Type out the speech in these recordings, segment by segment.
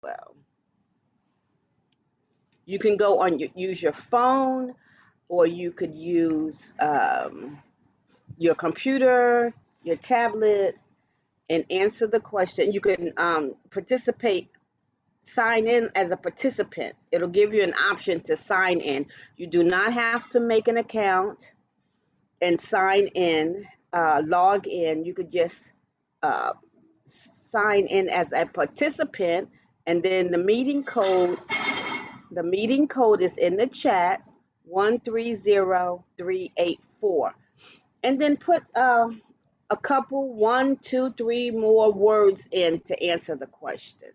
well. You can go on use your phone, or you could use your computer, your tablet, and answer the question. You can participate, sign in as a participant. It'll give you an option to sign in. You do not have to make an account and sign in, log in. You could just uh, sign in as a participant, and then the meeting code is in the chat, 130384. And then put a couple, 1, 2, 3 more words in to answer the question.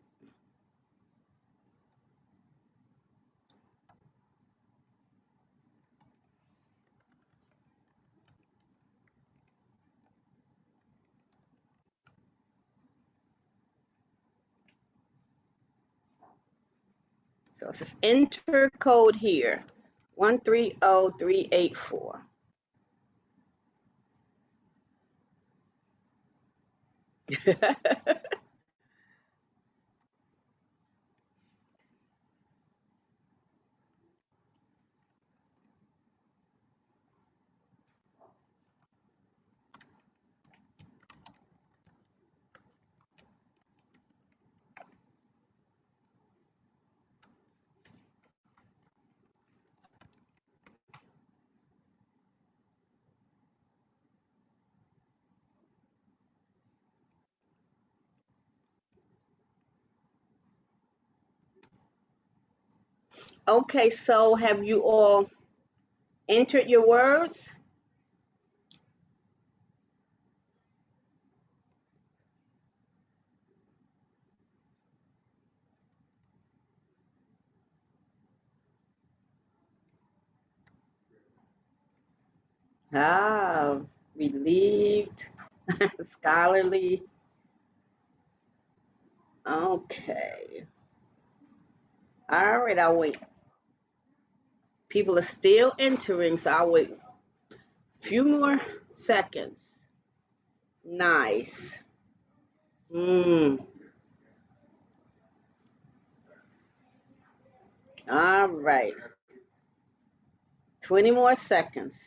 So it says enter code here, 130384. Okay, so have you all entered your words? Ah, relieved, scholarly. Okay. All right, I'll wait. People are still entering, so I'll wait a few more seconds. Nice. Mm. All right. 20 more seconds.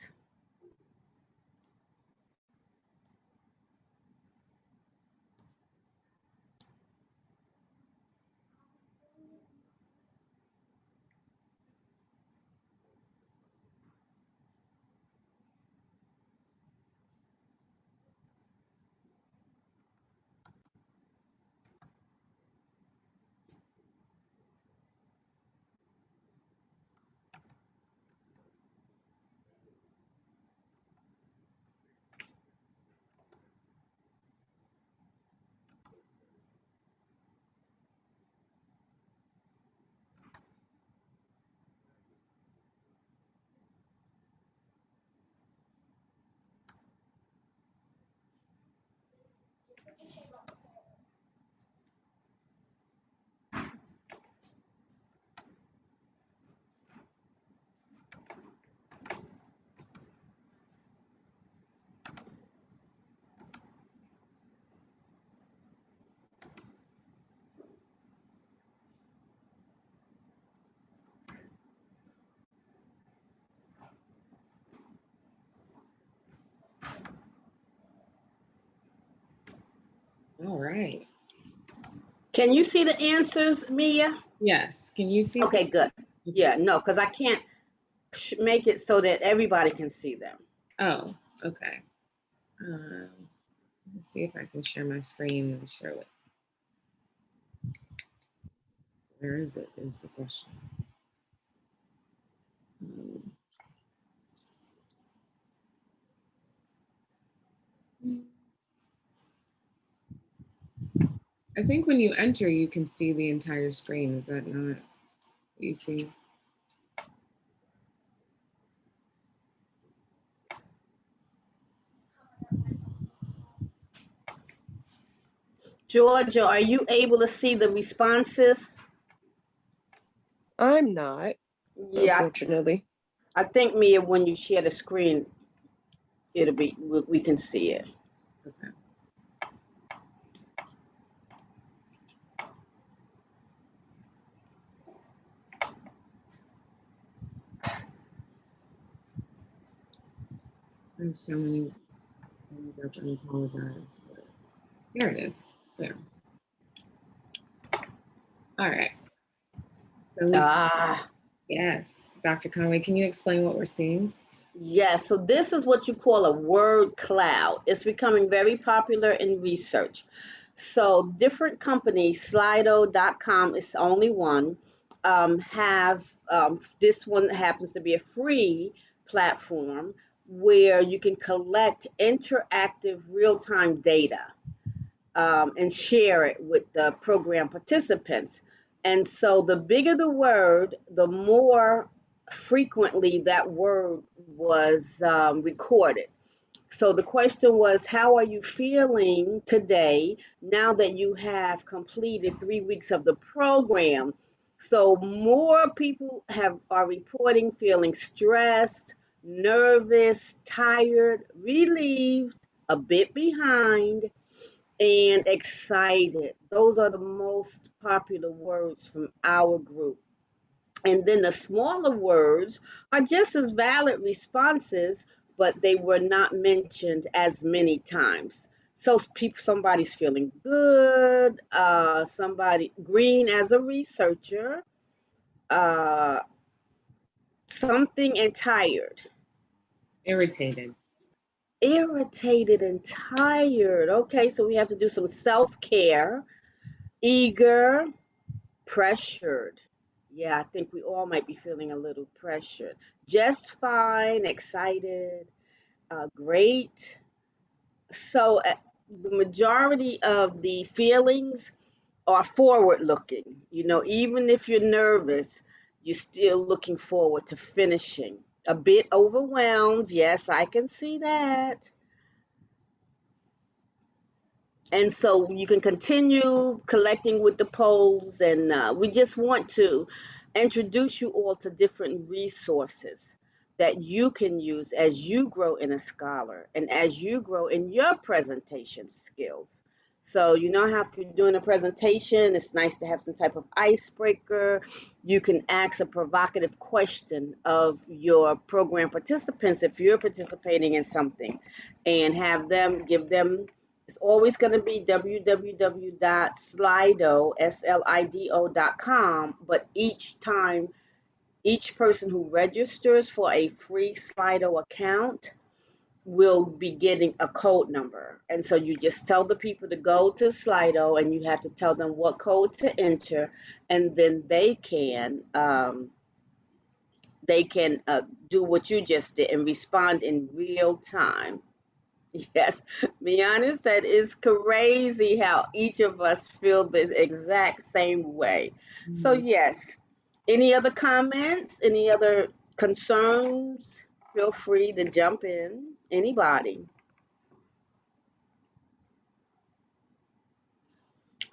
All right. Can you see the answers, Meya? Yes. Can you see? Okay, good. Yeah, no, because I can't make it so that everybody can see them. Oh, okay. Let's see if I can share my screen and show it. Where is it? Is the question. I think when you enter, you can see the entire screen. Is that not what you see? Georgia, are you able to see the responses? I'm not, Yeah, unfortunately. I think, Meya, when you share the screen, it'll be, we can see it. Okay. I have so many things up and apologize, but here it is. There. All right. So we, Ah, yes, Dr. Conway, can you explain what we're seeing? yes. So this is what you call a word cloud. It's becoming very popular in research. So different companies, Slido.com is only one, have this one happens to be a free platform where you can collect interactive real-time data, and share it with the program participants. And so the bigger the word, the more frequently that word was recorded. So the question was, how are you feeling today now that you have completed 3 weeks of the program? So more people are reporting feeling stressed, nervous, tired, relieved, a bit behind, and excited. Those are the most popular words from our group. And then the smaller words are just as valid responses, but they were not mentioned as many times. So people, somebody's feeling good, somebody green as a researcher, uh, something and tired. Irritated. Irritated and tired. Okay, so we have to do some self-care. Eager, pressured. Yeah, I think we all might be feeling a little pressured. Just fine, excited, great. So, the majority of the feelings are forward looking. You know, even if you're nervous, you're still looking forward to finishing. A bit overwhelmed. Yes, I can see that. And so you can continue collecting with the polls, and we just want to introduce you all to different resources that you can use as you grow in a scholar and as you grow in your presentation skills. So you know how if you're doing a presentation, it's nice to have some type of icebreaker. You can ask a provocative question of your program participants if you're participating in something, and have them give them, it's always going to be www.slido.com, but each time, each person who registers for a free Slido account will be getting a code number. And so you just tell the people to go to Slido and you have to tell them what code to enter, and then they can do what you just did and respond in real time. Yes, Miana said it's crazy how each of us feel this exact same way. So, Mhm. yes, any other comments? Any other concerns? Feel free to jump in. Anybody?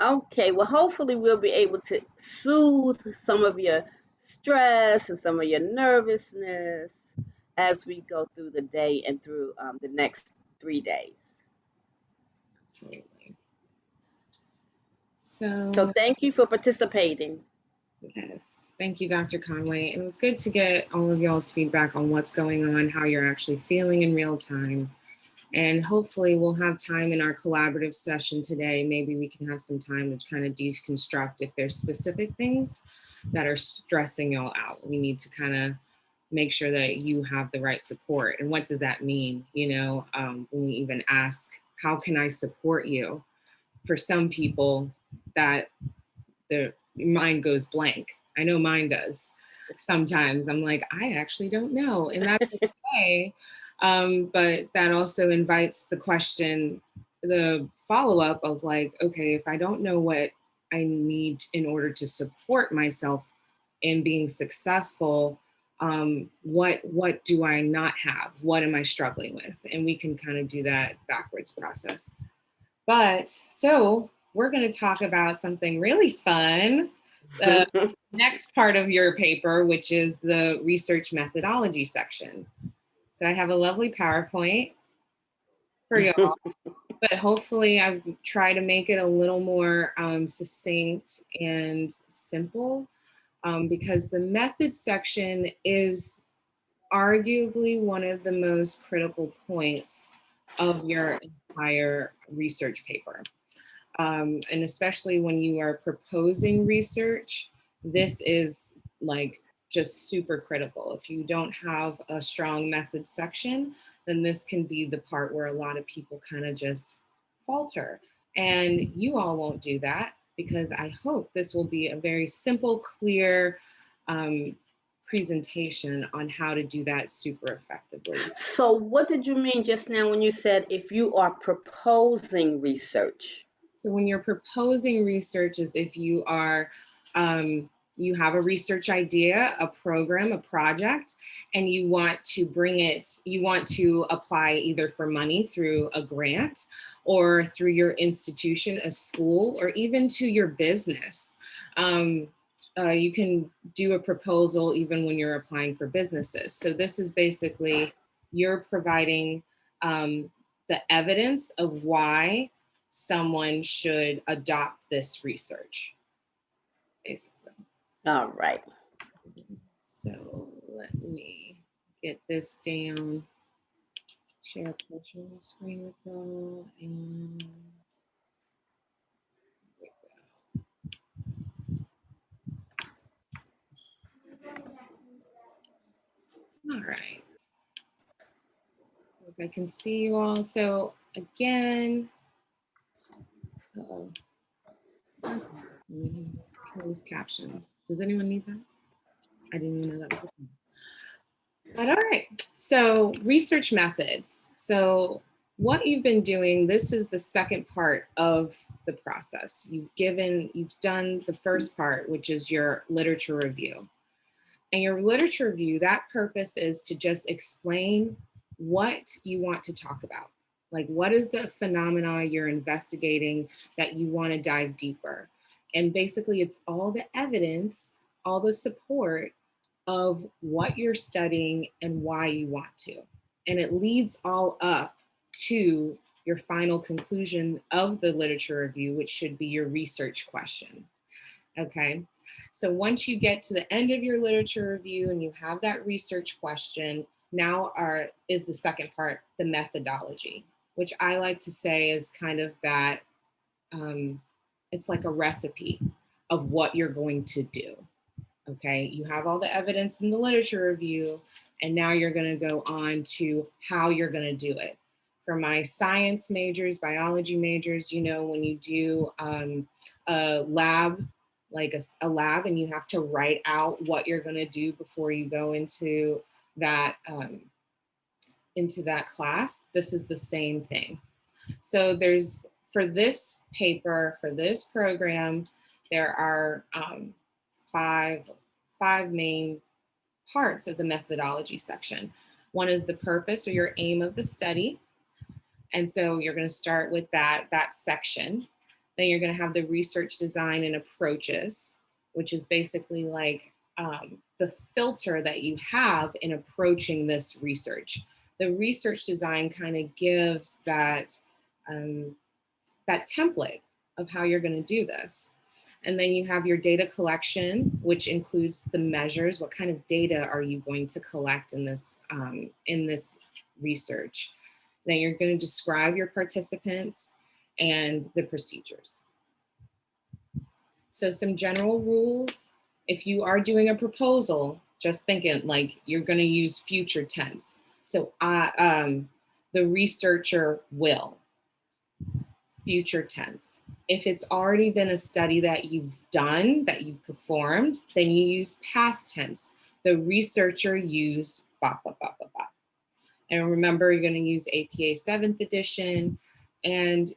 Okay, well, hopefully, we'll be able to soothe some of your stress and some of your nervousness as we go through the day and through the next 3 days. Absolutely. So, So, thank you for participating. yes, thank you, Dr. Conway. It was good to get all of y'all's feedback on what's going on, how you're actually feeling in real time. And hopefully we'll have time in our collaborative session today. Maybe we can have some time to kind of deconstruct if there's specific things that are stressing y'all out. We need to kind of make sure that you have the right support. And what does that mean? When we even ask, how can I support you? For some people, that their mind goes blank. I know mine does. Sometimes I'm like, I actually don't know. And that's okay. But that also invites the question, the follow up of like, okay, if I don't know what I need in order to support myself in being successful, what do I not have? What am I struggling with? And we can kind of do that backwards process. But so we're going to talk about something really fun. The next part of your paper, which is the research methodology section. So I have a lovely PowerPoint for y'all, but hopefully I've tried to make it a little more succinct and simple, because the method section is arguably one of the most critical points of your entire research paper. And especially when you are proposing research, this is like just super critical. If you don't have a strong method section, then this can be the part where a lot of people kind of just falter. And you all won't do that, because I hope this will be a very simple, clear presentation on how to do that super effectively. So what did you mean just now when you said if you are proposing research? So when you're proposing research is if you are, you have a research idea, a program, a project, and you want to bring it, you want to apply either for money through a grant or through your institution, a school, or even to your business. You can do a proposal even when you're applying for businesses. So this is basically, you're providing the evidence of why someone should adopt this research, basically. All right. So let me get this down, share a portion of the screen with y'all, and all right. Hope I can see you all. So again, closed captions. Does anyone need that? I didn't even know that was a thing. But all right, so research methods. So what you've been doing, this is the second part of the process. You've done the first part, which is your literature review. And your literature review, that purpose is to just explain what you want to talk about. Like, what is the phenomena you're investigating that you want to dive deeper? And basically, it's all the evidence, all the support of what you're studying and why you want to. And it leads all up to your final conclusion of the literature review, which should be your research question. Okay, so once you get to the end of your literature review and you have that research question, now is the second part, the methodology, which I like to say is kind of that, it's like a recipe of what you're going to do. Okay, you have all the evidence in the literature review, and now you're going to go on to how you're going to do it. For my science majors, biology majors, you know, when you do a lab, like a lab, and you have to write out what you're going to do before you go into that class, this is the same thing. So for this paper, for this program, there are five main parts of the methodology section. One is the purpose or your aim of the study. And so you're going to start with that section. Then you're going to have the research design and approaches, which is basically like the filter that you have in approaching this research. The research design kind of gives that template of how you're going to do this. And then you have your data collection, which includes the measures. What kind of data are you going to collect in this research? Then you're going to describe your participants and the procedures. So some general rules. If you are doing a proposal, just thinking like you're going to use future tense. So the researcher will. Future tense. If it's already been a study that you've done, that you've performed, then you use past tense. The researcher used blah, blah, blah, blah, blah. And remember, you're going to use APA 7th edition. And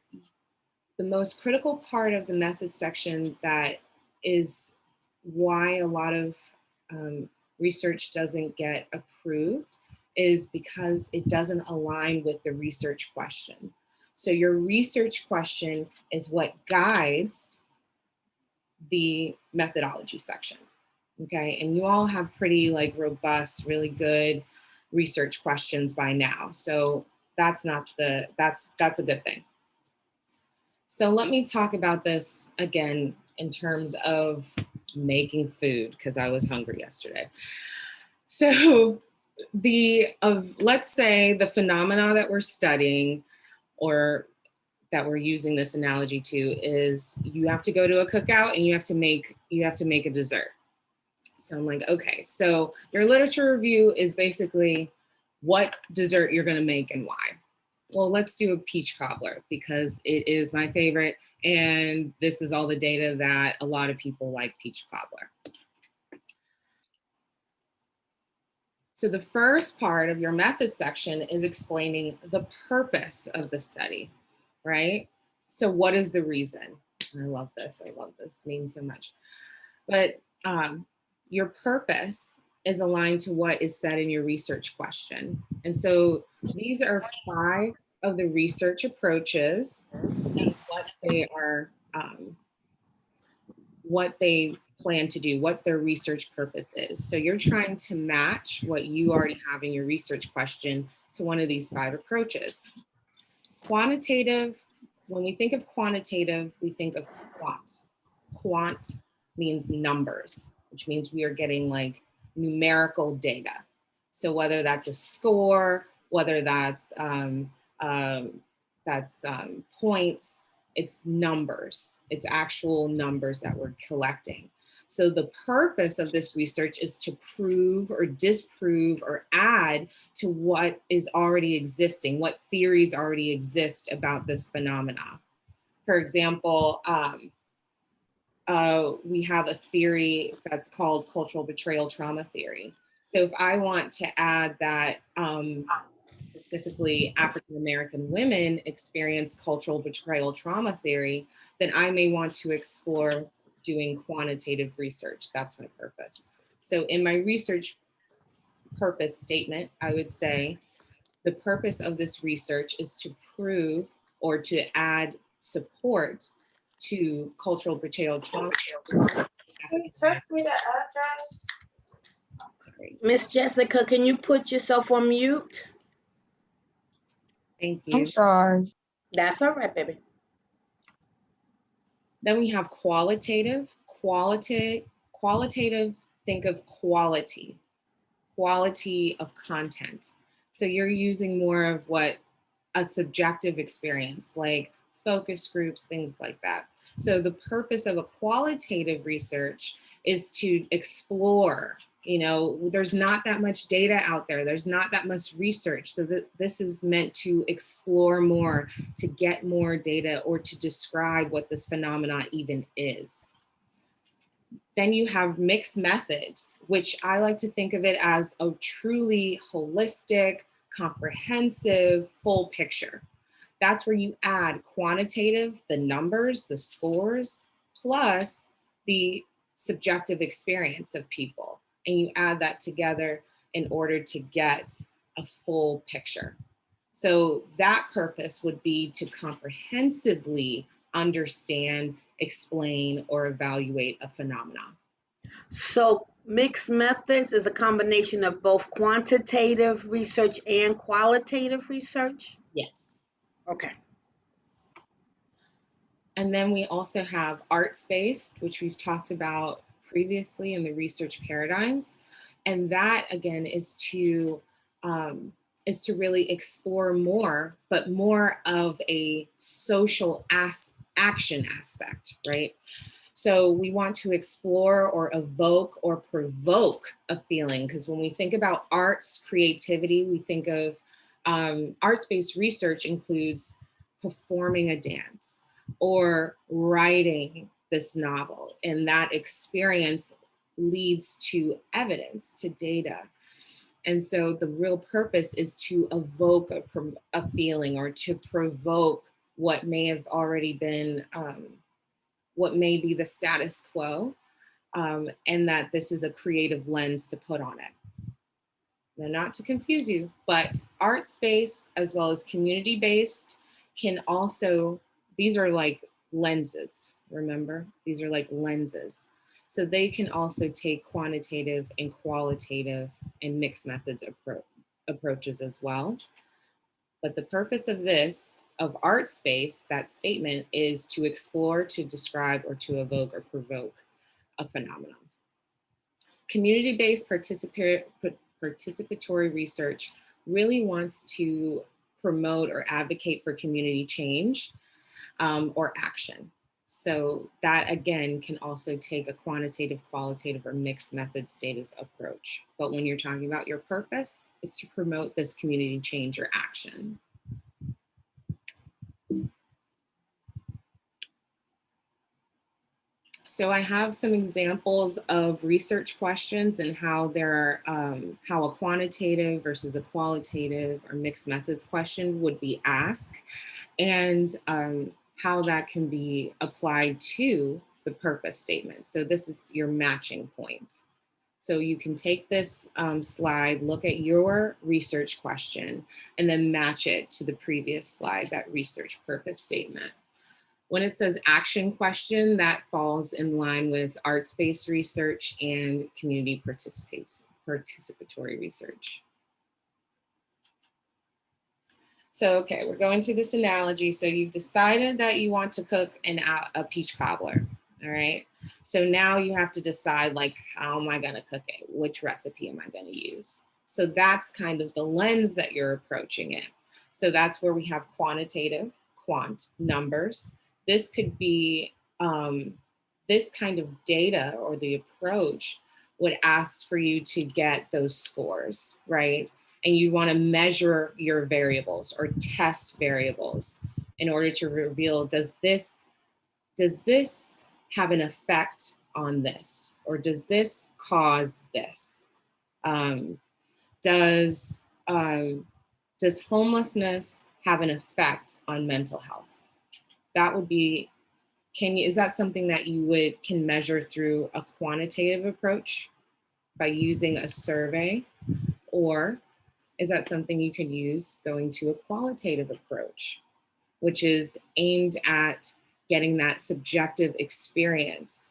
the most critical part of the method section that is why a lot of research doesn't get approved is because it doesn't align with the research question. So your research question is what guides the methodology section, okay? And you all have pretty like robust, really good research questions by now. So that's a good thing. So let me talk about this again in terms of making food, because I was hungry yesterday. So let's say the phenomena that we're studying, or that we're using this analogy to, is you have to go to a cookout and you have to make a dessert. So I'm like, okay, so your literature review is basically what dessert you're going to make and why. Well, let's do a peach cobbler because it is my favorite, and this is all the data that a lot of people like peach cobbler. So the first part of your methods section is explaining the purpose of the study, right? So what is the reason? I love this meme so much. But your purpose is aligned to what is said in your research question. And so these are 5 of the research approaches and what they plan to do, what their research purpose is. So you're trying to match what you already have in your research question to one of these 5 approaches. Quantitative, when we think of quantitative, we think of quant. Quant means numbers, which means we are getting like numerical data. So whether that's a score, whether that's points, it's numbers. It's actual numbers that we're collecting. So the purpose of this research is to prove or disprove or add to what is already existing, what theories already exist about this phenomena. For example, we have a theory that's called cultural betrayal trauma theory. So if I want to add that specifically African-American women experience cultural betrayal trauma theory, then I may want to explore doing quantitative research. That's my purpose. So in my research purpose statement, I would say the purpose of this research is to prove or to add support to cultural betrayal trauma. Can you text me the address? Miss Jessica, can you put yourself on mute? Thank you. I'm sorry. That's all right, baby. Then we have qualitative. Qualitative, think of quality of content. So you're using more of what a subjective experience, like focus groups, things like that. So the purpose of a qualitative research is to explore, there's not that much data out there. There's not that much research. So this is meant to explore more, to get more data, or to describe what this phenomena even is. Then you have mixed methods, which I like to think of it as a truly holistic, comprehensive, full picture. That's where you add quantitative, the numbers, the scores, plus the subjective experience of people. And you add that together in order to get a full picture. So that purpose would be to comprehensively understand, explain, or evaluate a phenomenon. So mixed methods is a combination of both quantitative research and qualitative research? Yes. Okay. And then we also have arts-based, which we've talked about previously in the research paradigms. And that, again, is to really explore more, but more of a social action aspect, right? So we want to explore or evoke or provoke a feeling, because when we think about arts, creativity, we think of arts-based research includes performing a dance or writing this novel, and that experience leads to evidence, to data. And so the real purpose is to evoke a feeling, or to provoke what may have already been what may be the status quo, and that this is a creative lens to put on it. Now, not to confuse you, but arts-based as well as community-based can also, these are like lenses, remember? These are like lenses. So they can also take quantitative and qualitative and mixed methods approaches as well. But the purpose of this, of arts-based, that statement, is to explore, to describe, or to evoke or provoke a phenomenon. Community-based participatory research really wants to promote or advocate for community change or action. So that again can also take a quantitative, qualitative, or mixed methods data approach. But when you're talking about your purpose, it's to promote this community change or action. So I have some examples of research questions and how they're how a quantitative versus a qualitative or mixed methods question would be asked, and how that can be applied to the purpose statement. So this is your matching point. So you can take this slide, look at your research question, and then match it to the previous slide, that research purpose statement. When it says action question, that falls in line with arts-based research and community participatory research. So, okay, we're going to this analogy. So you've decided that you want to cook a peach cobbler, all right? So now you have to decide, like, how am I gonna cook it? Which recipe am I gonna use? So that's kind of the lens that you're approaching it. So that's where we have quantitative, quant, numbers. This could be, this kind of data or the approach would ask for you to get those scores, right? And you want to measure your variables or test variables in order to reveal, does this have an effect on this? Or does this cause this? Does homelessness have an effect on mental health? That would be, is that something that you can measure through a quantitative approach by using a survey? Or is that something you could use going to a qualitative approach, which is aimed at getting that subjective experience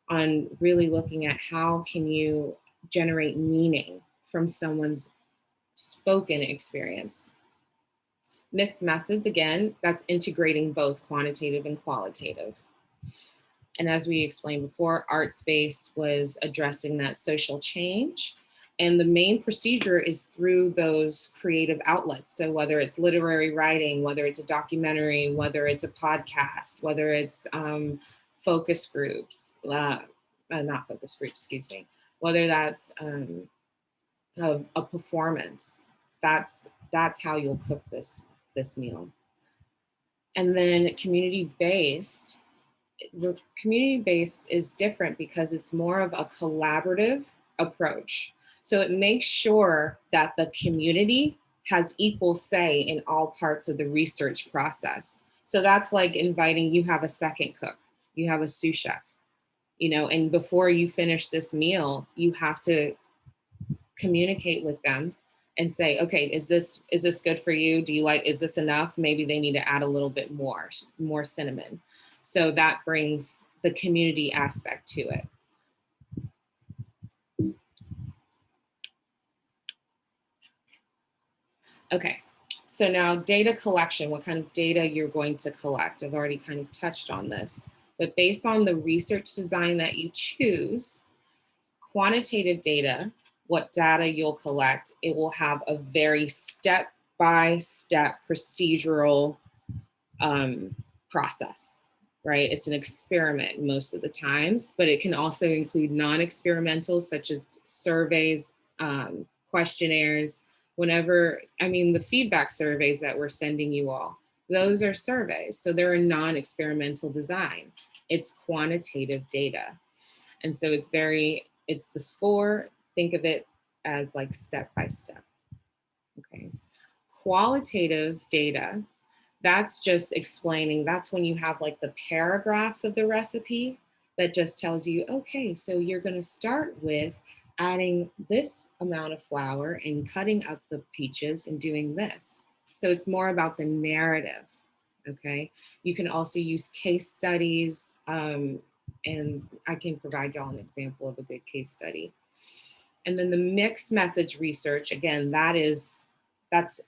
on really looking at how can you generate meaning from someone's spoken experience. Mixed methods, again, that's integrating both quantitative and qualitative. And as we explained before, arts-based was addressing that social change. And the main procedure is through those creative outlets. So whether it's literary writing, whether it's a documentary, whether it's a podcast, whether it's focus groups, not focus groups, excuse me, whether that's a performance, that's how you'll cook this meal. And then community-based is different because it's more of a collaborative approach. So it makes sure that the community has equal say in all parts of the research process. So that's like inviting, you have a second cook, you have a sous chef, and before you finish this meal, you have to communicate with them and say, okay, is this good for you? Do you is this enough? Maybe they need to add a little bit more cinnamon. So that brings the community aspect to it. Okay, so now data collection, what kind of data you're going to collect. I've already kind of touched on this, but based on the research design that you choose, quantitative data, what data you'll collect, it will have a very step-by-step procedural process, right? It's an experiment most of the times, but it can also include non-experimental, such as surveys, questionnaires, the feedback surveys that we're sending you all, those are surveys. So they're a non-experimental design. It's quantitative data. And so it's the score, think of it as like step by step, okay? Qualitative data, that's just explaining, that's when you have like the paragraphs of the recipe that just tells you, okay, so you're gonna start with adding this amount of flour and cutting up the peaches and doing this. So it's more about the narrative, okay? You can also use case studies, and I can provide y'all an example of a good case study. And then the mixed methods research, again, that's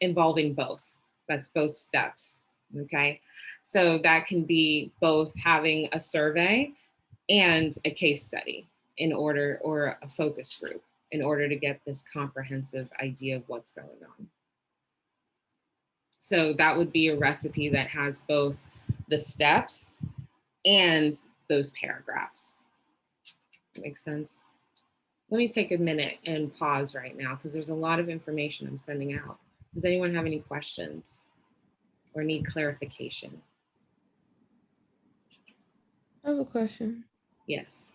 involving both. That's both steps, okay? So that can be both having a survey and a case study or a focus group. in order to get this comprehensive idea of what's going on. So that would be a recipe that has both the steps and those paragraphs. Makes sense? Let me take a minute and pause right now because there's a lot of information I'm sending out. Does anyone have any questions or need clarification? I have a question. Yes.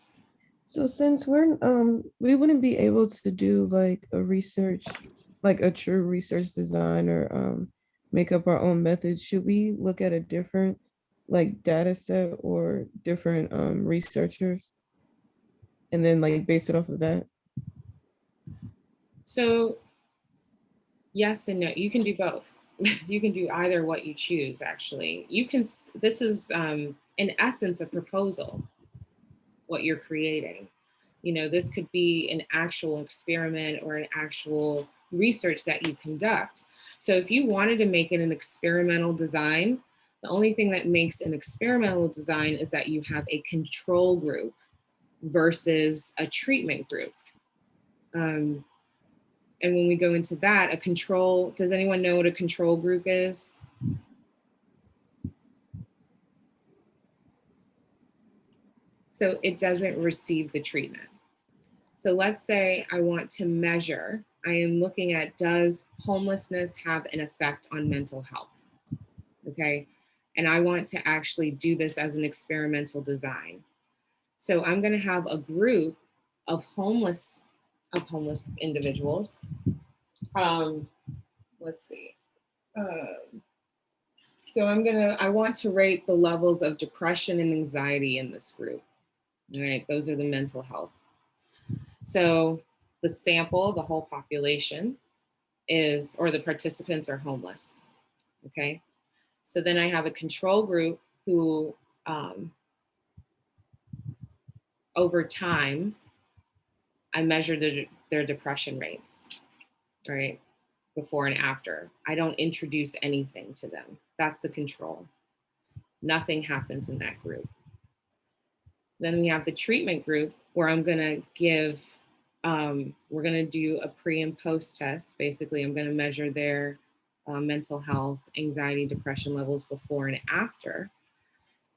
So since we wouldn't be able to do like a research, like a true research design or make up our own methods, should we look at a different like data set or different researchers and then like base it off of that? So yes and no, you can do both. You can do either what you choose, actually. You can, this is in essence a proposal, what you're creating. You know, this could be an actual experiment or an actual research that you conduct. So if you wanted to make it an experimental design, the only thing that makes an experimental design is that you have a control group versus a treatment group. And when we go into that, a control, does anyone know what a control group is? So it doesn't receive the treatment. So let's say I want to measure, I am looking at, does homelessness have an effect on mental health? Okay, and I want to actually do this as an experimental design. So I'm gonna have a group of homeless individuals. Let's see. So I want to rate the levels of depression and anxiety in this group. All right, those are the mental health. So the sample, the whole population is, or the participants are homeless, okay? So then I have a control group who, over time, I measure their depression rates, right? Before and after. I don't introduce anything to them. That's the control. Nothing happens in that group. Then we have the treatment group where I'm gonna give, we're gonna do a pre and post test. Basically, I'm gonna measure their mental health, anxiety, depression levels before and after.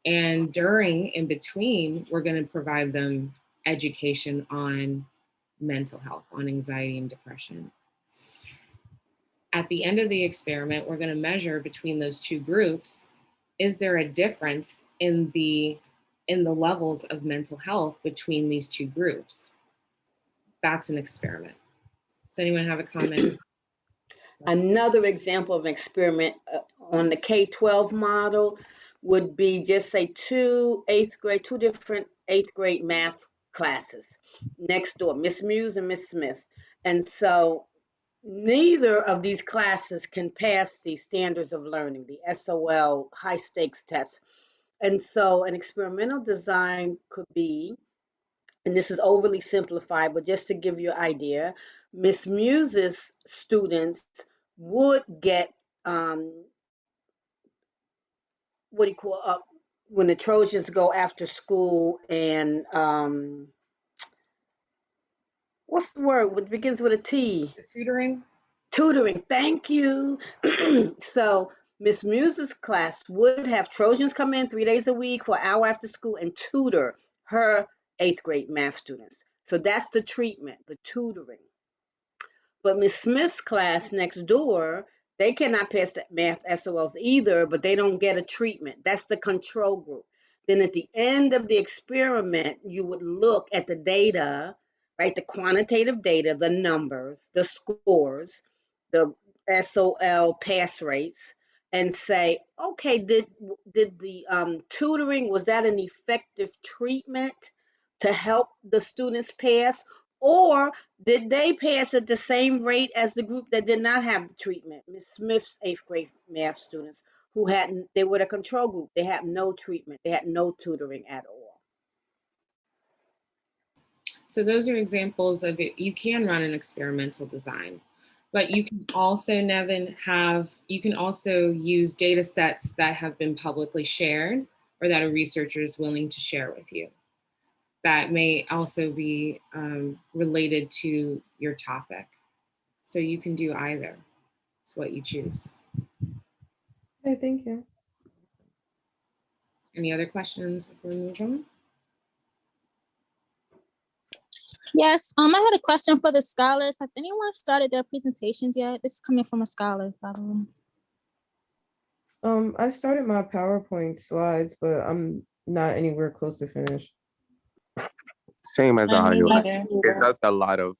And during, in between, we're gonna provide them education on mental health, on anxiety and depression. At the end of the experiment, we're gonna measure between those two groups, is there a difference in the levels of mental health between these two groups? That's an experiment. Does anyone have a comment? Another example of an experiment on the K-12 model would be just say two different eighth grade math classes next door, Miss Muse and Miss Smith. And so neither of these classes can pass the standards of learning, the SOL high stakes test. And so an experimental design could be, and this is overly simplified, but just to give you an idea, Miss Muse's students would get what do you call when the Trojans go after school and what's the word? It begins with a T. The tutoring? Tutoring. Thank you. So Miss Muse's class would have Trojans come in 3 days a week for an hour after school and tutor her eighth grade math students. So that's the treatment, the tutoring. But Miss Smith's class next door, they cannot pass the math SOLs either, but they don't get a treatment. That's the control group. Then at the end of the experiment, you would look at the data, right? The quantitative data, the numbers, the scores, the SOL pass rates, and say, okay, did the tutoring, was that an effective treatment to help the students pass? Or did they pass at the same rate as the group that did not have the treatment? Miss Smith's eighth grade math students who hadn't, they were the control group. They had no treatment. They had no tutoring at all. So those are examples of it. You can run an experimental design, but you can also, Nevin, you can also use data sets that have been publicly shared or that a researcher is willing to share with you. that may also be related to your topic. So you can do either. It's what you choose. Okay, thank you. Any other questions before we move on? Yes, I had a question for the scholars. Has anyone started their presentations yet? This is coming from a scholar, by the way. I started my PowerPoint slides, but I'm not anywhere close to finished. Same as Me Ayana. neither. It's just a lot of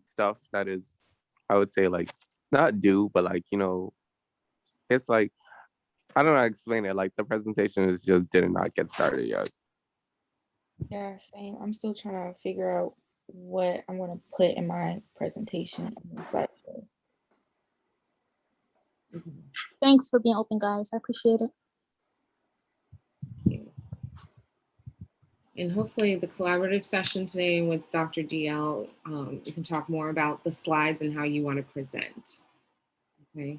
stuff that is, I would say, like, not due, but like, you know, it's like, I don't know how to explain it. Like the presentation is just did not get started yet. Yeah, same. I'm still trying to figure out what I'm going to put in my presentation. Thanks for being open, guys. I appreciate it. And hopefully the collaborative session today with Dr. DL, you can talk more about the slides and how you want to present. Okay.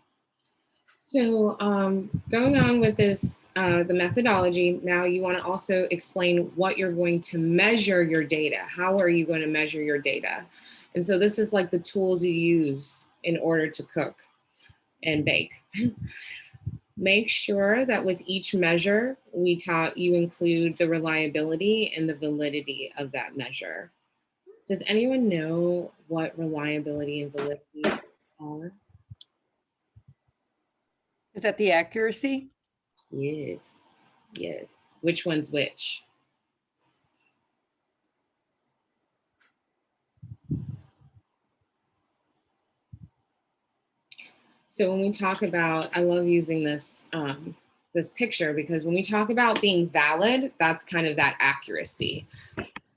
So going on with this, the methodology, now you want to also explain what you're going to measure your data. How are you going to measure your data? And so this is like the tools you use in order to cook and bake. Make sure that with each measure, you include the reliability and the validity of that measure. Does anyone know what reliability and validity are? Is that the accuracy? Yes, yes. Which one's which? So when we talk about, I love using this, this picture, because when we talk about being valid, that's kind of that accuracy.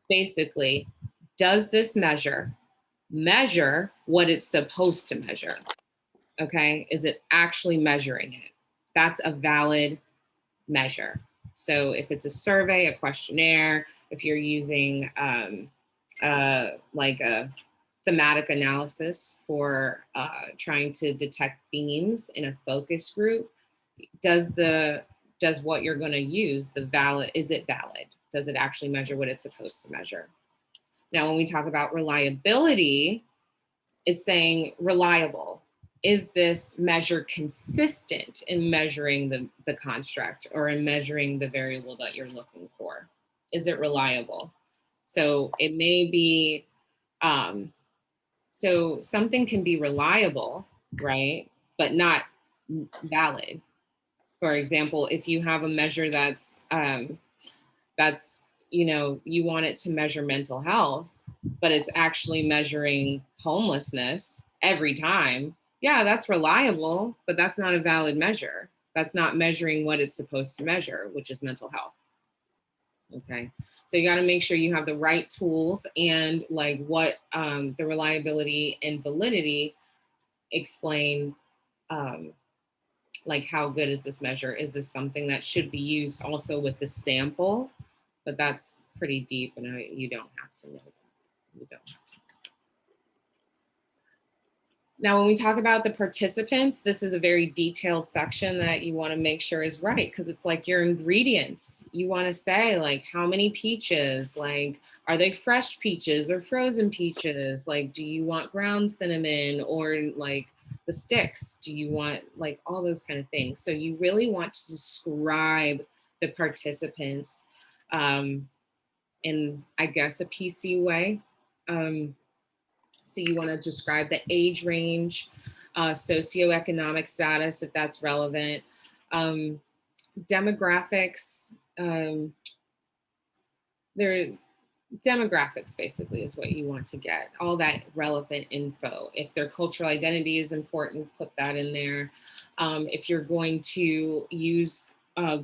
Basically, does this measure what it's supposed to measure? Okay, is it actually measuring it? That's a valid measure. So if it's a survey, a questionnaire, if you're using like a thematic analysis for trying to detect themes in a focus group, does what you're going to use is it valid? Does it actually measure what it's supposed to measure? Now, when we talk about reliability, it's saying reliable. Is this measure consistent in measuring the construct or in measuring the variable that you're looking for? Is it reliable? So it may be, so something can be reliable, right? But not valid. For example, if you have a measure that's, you know, you want it to measure mental health, but it's actually measuring homelessness every time. Yeah, that's reliable, but that's not a valid measure. That's not measuring what it's supposed to measure, which is mental health. Okay, so you got to make sure you have the right tools and like what the reliability and validity explain, like how good is this measure? Is this something that should be used also with the sample? But that's pretty deep, and you don't have to know that. You don't have to. Now, when we talk about the participants, this is a very detailed section that you want to make sure is right, because it's like your ingredients. You want to say like how many peaches, like are they fresh peaches or frozen peaches? Like, do you want ground cinnamon or like the sticks? Do you want like all those kind of things? So you really want to describe the participants in, I guess, a PC way. So you want to describe the age range, socioeconomic status, if that's relevant, demographics. Demographics basically is what you want to get, all that relevant info. If their cultural identity is important, put that in there. If you're going to use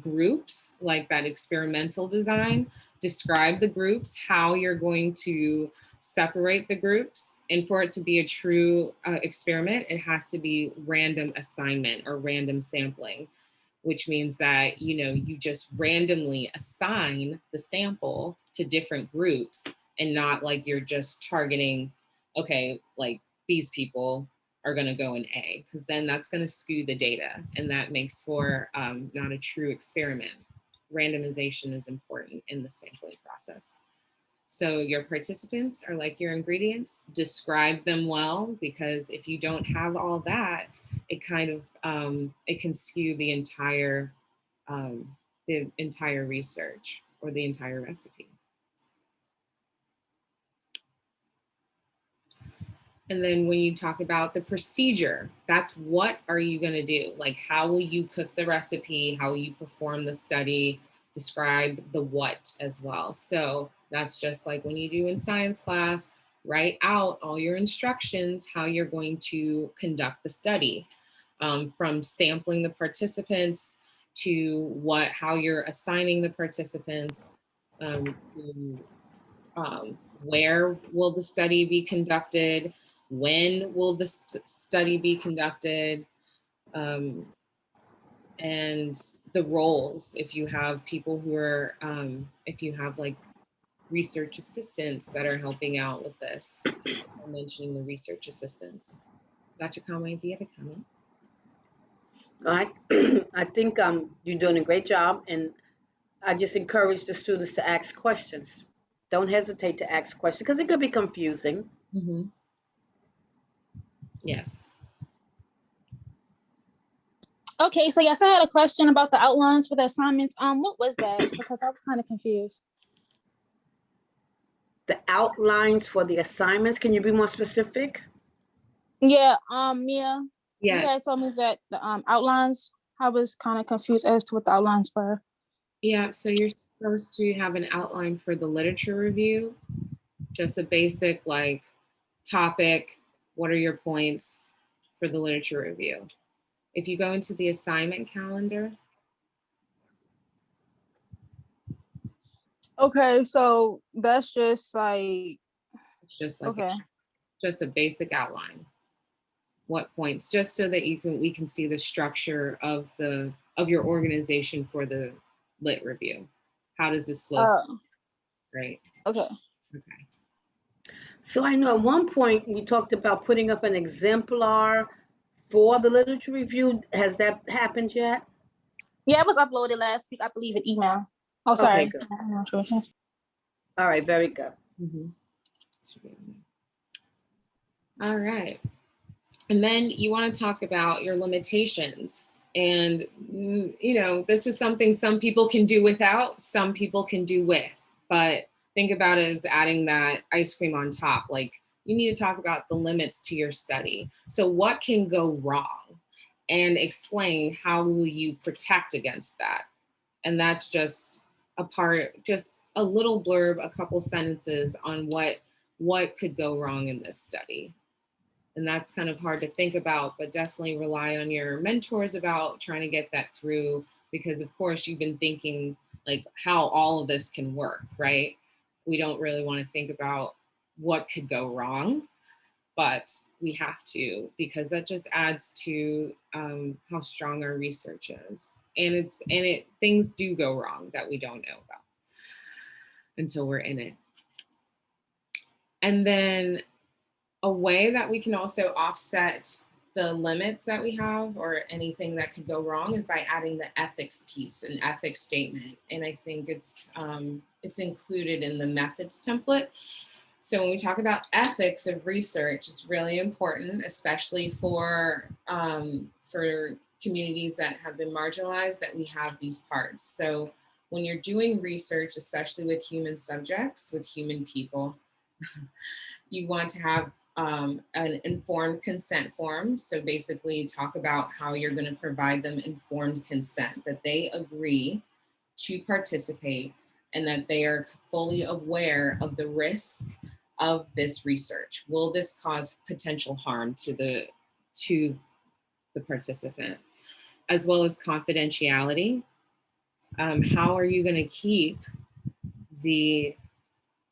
groups like that experimental design, describe the groups, how you're going to separate the groups. And for it to be a true experiment, it has to be random assignment or random sampling, which means that, you know, you just randomly assign the sample to different groups and not like you're just targeting, okay, like these people are going to go in A, because then that's going to skew the data and that makes for not a true experiment. Randomization is important in the sampling process. So your participants are like your ingredients. Describe them well, because if you don't have all that, it kind of it can skew the entire research or the entire recipe. And then when you talk about the procedure, that's what are you going to do? Like, how will you cook the recipe? How will you perform the study? Describe the what as well. So that's just like when you do in science class, write out all your instructions, how you're going to conduct the study, from sampling the participants to how you're assigning the participants, to where will the study be conducted, when will the study be conducted, and the roles. If you have people who are, if you have like research assistants that are helping out with this, I'm mentioning the research assistants. Dr. Conway, do you have a comment? I think you're doing a great job, and I just encourage the students to ask questions. Don't hesitate to ask questions because it could be confusing. Mm-hmm. Yes. Okay, so yes, I had a question about the outlines for the assignments. What was that? Because I was kind of confused. The outlines for the assignments, can you be more specific? Yeah, Meya, you Yeah. had told me that the outlines, I was kind of confused as to what the outlines were. Yeah, so you're supposed to have an outline for the literature review, just a basic like topic, what are your points for the literature review. If you go into the assignment calendar. Okay, so that's just like, It's just like okay. just a basic outline. What points, just so that we can see the structure of your organization for the lit review. How does this flow? Right. Okay. Okay. So I know at one point we talked about putting up an exemplar for the literature review. Has that happened yet? Yeah, it was uploaded last week, I believe, an email. Oh, Okay, sorry. good. I'm not sure. All right, very good. Mm-hmm. All right. And then you want to talk about your limitations. And, you know, this is something some people can do without, some people can do with. But think about it as adding that ice cream on top. Like, you need to talk about the limits to your study. So what can go wrong? And explain how will you protect against that? And that's just just a little blurb, a couple sentences on what could go wrong in this study. And that's kind of hard to think about, but definitely rely on your mentors about trying to get that through, because of course you've been thinking like how all of this can work, right? We don't really want to think about what could go wrong, but we have to, because that just adds to how strong our research is. And things do go wrong that we don't know about until we're in it. And then a way that we can also offset the limits that we have or anything that could go wrong is by adding the ethics piece, an ethics statement. And I think it's included in the methods template. So when we talk about ethics of research, it's really important, especially for communities that have been marginalized, that we have these parts. So when you're doing research, especially with human subjects, with human people, you want to have an informed consent form. So basically talk about how you're going to provide them informed consent, that they agree to participate and that they are fully aware of the risk of this research. Will this cause potential harm to the participant? As well as confidentiality. How are you going to keep the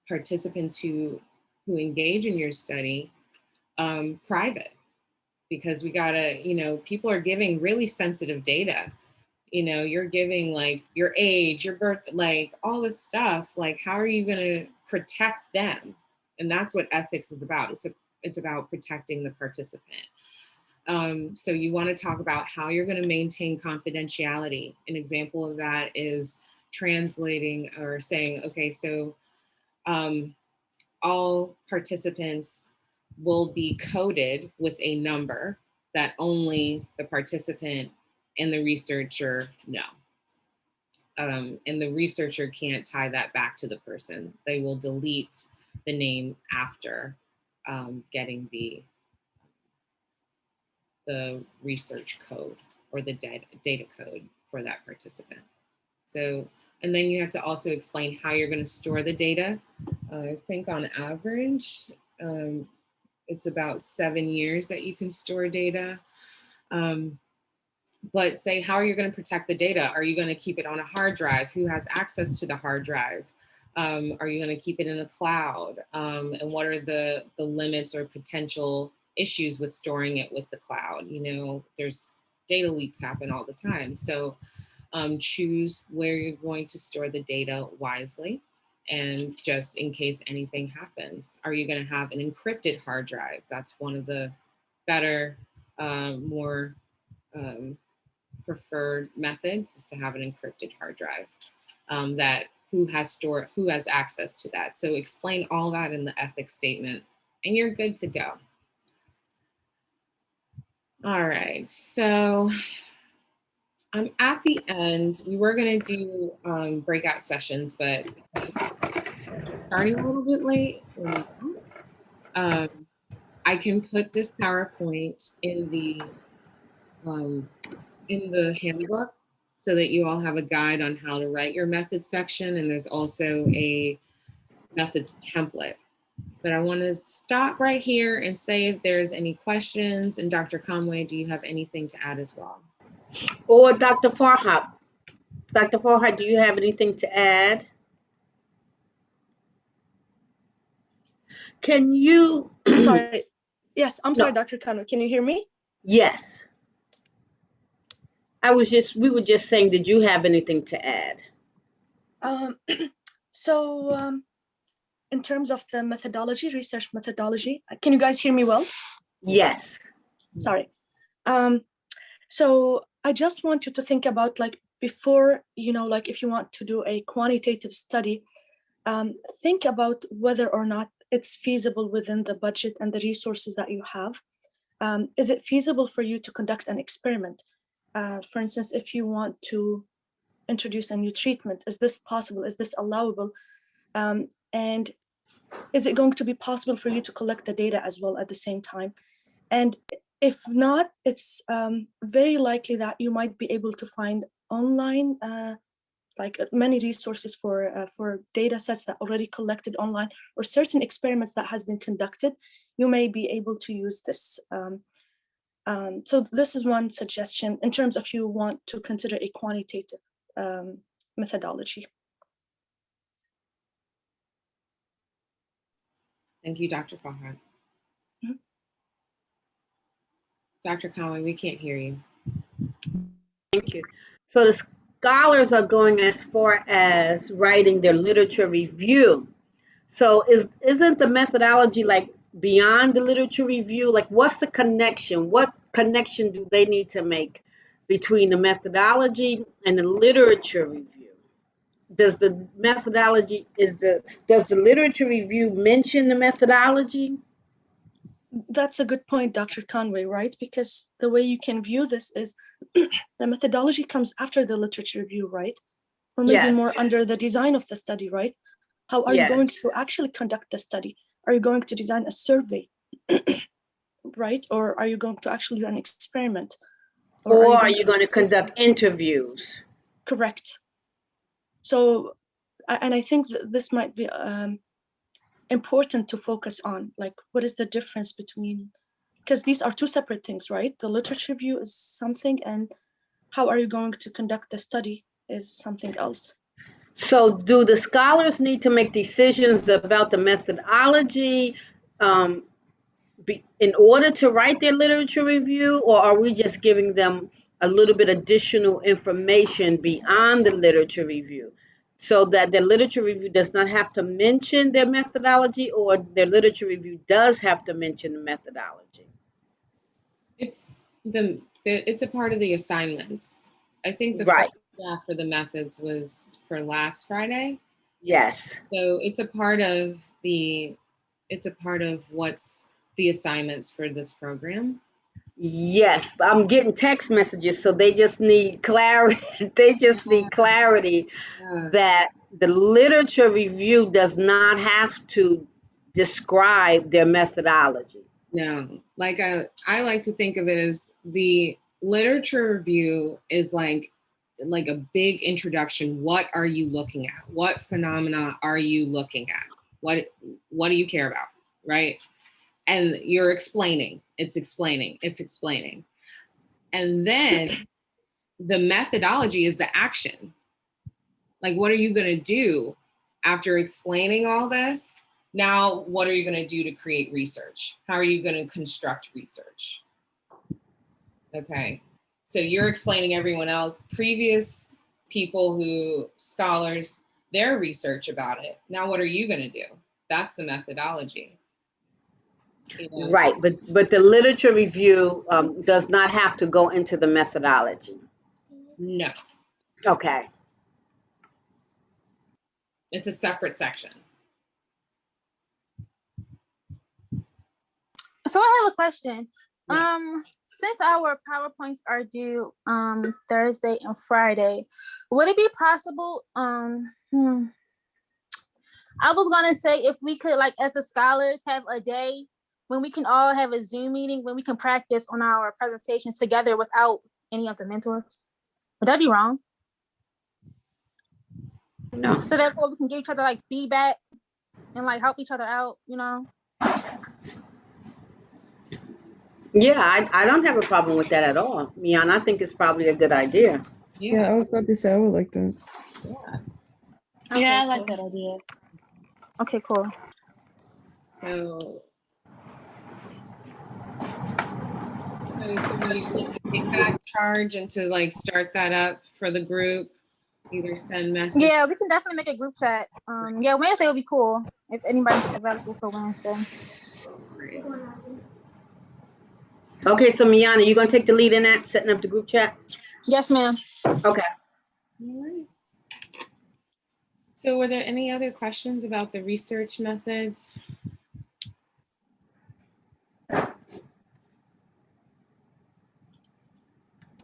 participants who engage in your study private? Because we gotta, people are giving really sensitive data. You're giving like your age, your birth, like all this stuff. Like, how are you gonna protect them? And that's what ethics is about. It's about protecting the participant. So you want to talk about how you're going to maintain confidentiality. An example of that is translating or saying, okay, so all participants will be coded with a number that only the participant and the researcher know. And the researcher can't tie that back to the person. They will delete the name after getting the research code or the data code for that participant. So, and then you have to also explain how you're going to store the data. I think on average, it's about 7 years that you can store data. But say, how are you going to protect the data? Are you going to keep it on a hard drive? Who has access to the hard drive? Are you going to keep it in a cloud? And what are the limits or potential issues with storing it with the cloud? You know, there's data leaks happen all the time. So choose where you're going to store the data wisely. And just in case anything happens, are you going to have an encrypted hard drive? That's one of the better, more preferred methods, is to have an encrypted hard drive. That who has access to that. So explain all that in the ethics statement and you're good to go. All right, so I'm at the end. We were gonna do breakout sessions, but starting a little bit late, I can put this PowerPoint in the handbook so that you all have a guide on how to write your methods section. And there's also a methods template. But I want to stop right here and say if there's any questions. And Dr. Conway, do you have anything to add as well? Or Dr. Farhat. Dr. Farhat, do you have anything to add? Can you? I'm sorry. Yes, I'm sorry, No. Dr. Conway. Can you hear me? Yes. We were just saying, did you have anything to add? So in terms of the methodology, research methodology, can you guys hear me well? Yes. Sorry. So I just want you to think about, like, before, you know, like if you want to do a quantitative study, think about whether or not it's feasible within the budget and the resources that you have. Is it feasible for you to conduct an experiment? For instance, if you want to introduce a new treatment, is this possible? Is this allowable? And is it going to be possible for you to collect the data as well at the same time? And if not, it's very likely that you might be able to find online like many resources for data sets that already collected online, or certain experiments that has been conducted. You may be able to use this. So this is one suggestion in terms of you want to consider a quantitative methodology. Thank you, Dr. Farhat. Dr. Conway, we can't hear you. Thank you. So the scholars are going as far as writing their literature review. So isn't the methodology like beyond the literature review? Like, what's the connection? What connection do they need to make between the methodology and the literature review? Does the methodology, does the literature review mention the methodology? That's a good point, Dr. Conway, right? Because the way you can view this is the methodology comes after the literature review, right? Or maybe Yes. more under the design of the study, right? How are you Yes. going to actually conduct the study? Are you going to design a survey, right? Or are you going to actually do an experiment? Or are you going to conduct interviews? Correct. So, and I think that this might be important to focus on, like, what is the difference between, because these are two separate things, right? The literature review is something, and how are you going to conduct the study is something else. So do the scholars need to make decisions about the methodology in order to write their literature review, or are we just giving them a little bit additional information beyond the literature review so that the literature review does not have to mention their methodology, or their literature review does have to mention the methodology? It's a part of the assignments. I think the Right. first draft for the methods was for last Friday. Yes. So it's a part of what's the assignments for this program. Yes, but I'm getting text messages, so they just need clarity. They just need clarity Yeah. that the literature review does not have to describe their methodology. No, like I like to think of it as the literature review is like a big introduction. What are you looking at? What phenomena are you looking at? What do you care about, right? And you're explaining. It's explaining. It's explaining. And then the methodology is the action. Like, what are you going to do after explaining all this? Now, what are you going to do to create research? How are you going to construct research? Okay. So you're explaining everyone else, previous people scholars, their research about it. Now, what are you going to do? That's the methodology. You know? Right, but the literature review does not have to go into the methodology. No, Okay. it's a separate section. So I have a question. Yeah. Since our PowerPoints are due Thursday and Friday, would it be possible? I was gonna say if we could, like, as the scholars, have a day when we can all have a Zoom meeting when we can practice on our presentations together without any of the mentors. Would that be wrong? No. So therefore we can give each other like feedback and like help each other out, you know? Yeah, I don't have a problem with that at all. Mian, I think it's probably a good idea. Yeah, I was about to say I would like that. Yeah. Okay, Yeah, I like cool. that idea. Okay, cool. So you take that charge and to like start that up for the group, either send message. Yeah, we can definitely make a group chat. Yeah, Wednesday would be cool if anybody's available for Wednesday. Great. Okay, so Mian, are you gonna take the lead in that, setting up the group chat? Yes, ma'am. Okay. All right. So were there any other questions about the research methods?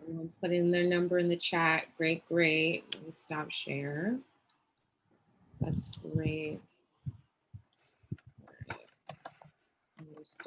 Everyone's putting their number in the chat. Great, great. Let me stop share. That's great.